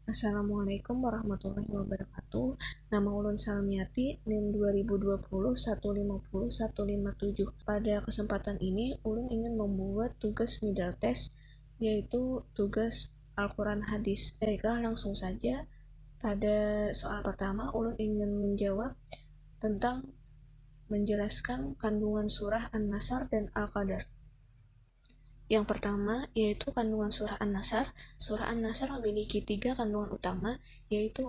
Assalamualaikum warahmatullahi wabarakatuh. Nama ulun Salmiati, NIM 2020 150 157. Pada kesempatan ini, ulun ingin membuat tugas middle test, yaitu tugas Al-Quran hadis. Baiklah, langsung saja. Pada soal pertama, ulun ingin menjawab tentang menjelaskan kandungan surah An-Nasr dan Al-Qadar. Yang pertama yaitu kandungan surah An-Nasr. Surah An-Nasr memiliki 3 kandungan utama, yaitu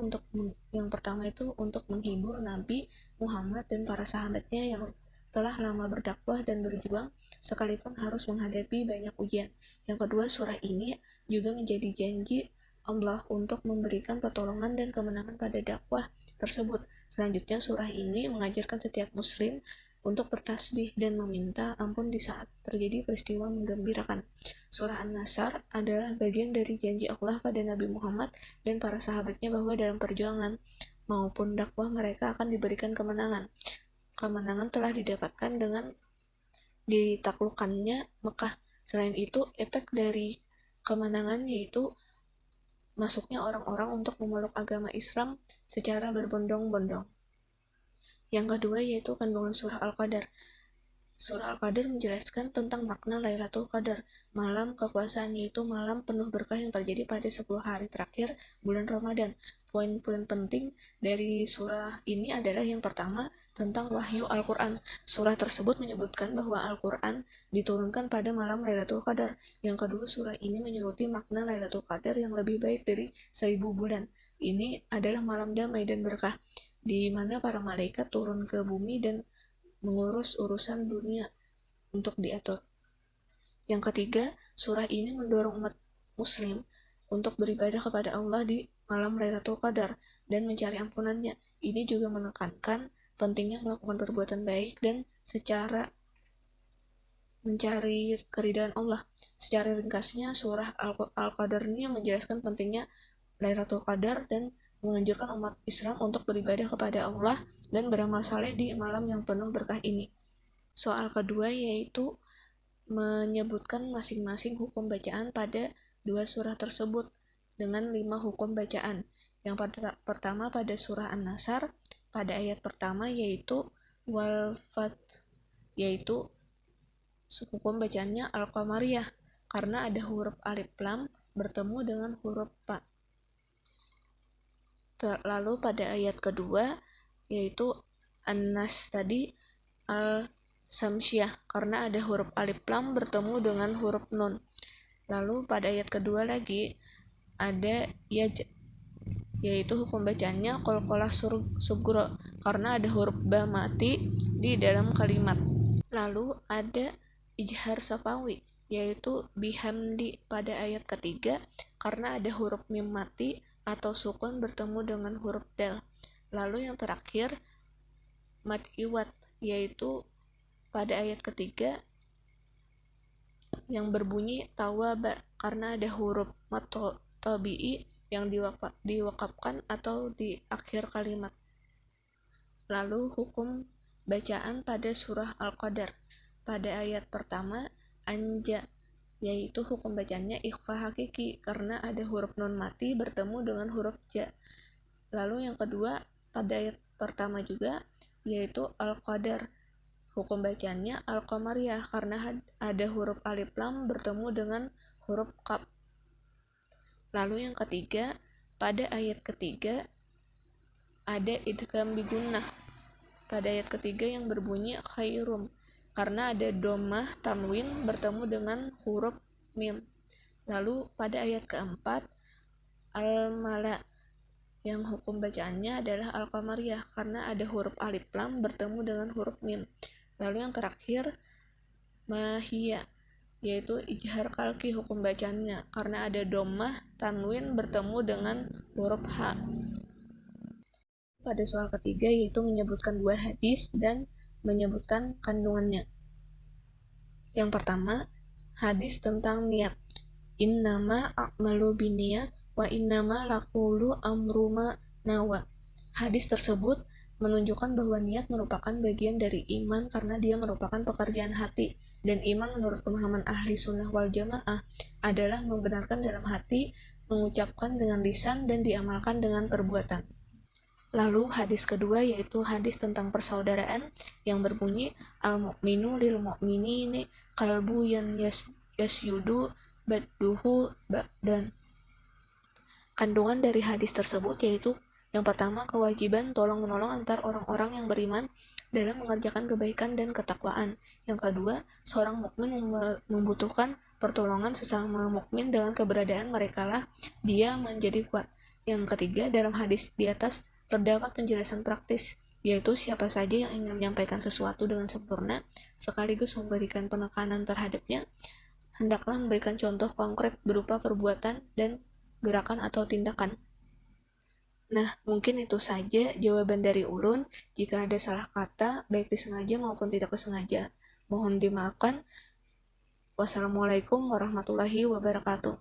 yang pertama itu untuk menghibur Nabi Muhammad dan para sahabatnya yang telah lama berdakwah dan berjuang sekalipun harus menghadapi banyak ujian. Yang kedua, surah ini juga menjadi janji Allah untuk memberikan pertolongan dan kemenangan pada dakwah tersebut. Selanjutnya, surah ini mengajarkan setiap muslim untuk bertasbih dan meminta ampun di saat terjadi peristiwa menggembirakan. Surah An-Nasr adalah bagian dari janji Allah pada Nabi Muhammad dan para sahabatnya bahwa dalam perjuangan maupun dakwah mereka akan diberikan kemenangan. Kemenangan telah didapatkan dengan ditaklukkannya Mekah. Selain itu, efek dari kemenangan yaitu masuknya orang-orang untuk memeluk agama Islam secara berbondong-bondong. Yang kedua yaitu kandungan surah Al-Qadar. Surah Al-Qadar menjelaskan tentang makna Lailatul Qadar, malam kekuasaan, yaitu malam penuh berkah yang terjadi pada 10 hari terakhir bulan Ramadan. Poin-poin penting dari surah ini adalah yang pertama, tentang wahyu Al-Quran. Surah tersebut menyebutkan bahwa Al-Quran diturunkan pada malam Lailatul Qadar. Yang kedua, surah ini menyeruti makna Lailatul Qadar yang lebih baik dari 1000 bulan. Ini adalah malam damai dan berkah, di mana para malaikat turun ke bumi dan mengurus urusan dunia untuk diatur. Yang ketiga, surah ini mendorong umat muslim untuk beribadah kepada Allah di malam Lailatul Qadar dan mencari ampunannya. Ini juga menekankan pentingnya melakukan perbuatan baik dan secara mencari keridhaan Allah. Secara ringkasnya, surah Al-Qadar ini menjelaskan pentingnya Lailatul Qadar dan menganjurkan umat Islam untuk beribadah kepada Allah dan beramal saleh di malam yang penuh berkah ini. Soal kedua yaitu menyebutkan masing-masing hukum bacaan pada 2 surah tersebut dengan 5 hukum bacaan. Yang pertama pada surah An-Nasr, pada ayat pertama yaitu wal-fat, yaitu hukum bacaannya Al-Qamariyah karena ada huruf alif lam bertemu dengan huruf pa. Lalu pada ayat kedua yaitu An-Nas tadi Al-Samsyah karena ada huruf alif lam bertemu dengan huruf nun. Lalu pada ayat kedua lagi ada yaj, yaitu hukum bacanya qalqalah sugro karena ada huruf ba mati di dalam kalimat. Lalu ada ijhar safawi yaitu bihamdi pada ayat ketiga karena ada huruf mim mati atau sukun bertemu dengan huruf dal. Lalu yang terakhir mad iwat yaitu pada ayat ketiga yang berbunyi tawaba karena ada huruf mad tabi'i yang diwakafkan atau di akhir kalimat. Lalu hukum bacaan pada surah Al-Qadar pada ayat pertama anja, yaitu hukum bacanya ikhfa hakiki karena ada huruf nun mati bertemu dengan huruf ja. Lalu yang kedua pada ayat pertama juga yaitu Al-Qadar, hukum bacanya Al-Qamariyah karena ada huruf alif lam bertemu dengan huruf qaf. Lalu yang ketiga pada ayat ketiga ada idgham bigunnah pada ayat ketiga yang berbunyi khairum karena ada domah tanwin bertemu dengan huruf mim. Lalu pada ayat keempat al-mala yang hukum bacaannya adalah al-qamariyah karena ada huruf alif lam bertemu dengan huruf mim. Lalu yang terakhir mahiyah yaitu ijhar kalki hukum bacaannya karena ada domah tanwin bertemu dengan huruf ha. Pada soal ketiga yaitu menyebutkan 2 hadis dan menyebutkan kandungannya. Yang pertama, hadis tentang niat. Innama a'malu binniyat wa innama laqulu amruma nawa. Hadis tersebut menunjukkan bahwa niat merupakan bagian dari iman karena dia merupakan pekerjaan hati, dan iman menurut pemahaman ahli sunnah wal jamaah adalah membenarkan dalam hati mengucapkan dengan lisan dan diamalkan dengan perbuatan. Lalu hadis kedua yaitu hadis tentang persaudaraan yang berbunyi al-mu'minu lil mu'minini qalbu yasyudu badduhu ba'dan. Kandungan dari hadis tersebut yaitu yang pertama, kewajiban tolong-menolong antar orang-orang yang beriman dalam mengerjakan kebaikan dan ketakwaan. Yang kedua, seorang mukmin membutuhkan pertolongan sesama mukmin dalam keberadaan merekalah dia menjadi kuat. Yang ketiga, dalam hadis di atas terdapat penjelasan praktis, yaitu siapa saja yang ingin menyampaikan sesuatu dengan sempurna sekaligus memberikan penekanan terhadapnya, hendaklah memberikan contoh konkret berupa perbuatan dan gerakan atau tindakan. Nah, mungkin itu saja jawaban dari ulun. Jika ada salah kata, baik disengaja maupun tidak disengaja, mohon dimaafkan. Wassalamualaikum warahmatullahi wabarakatuh.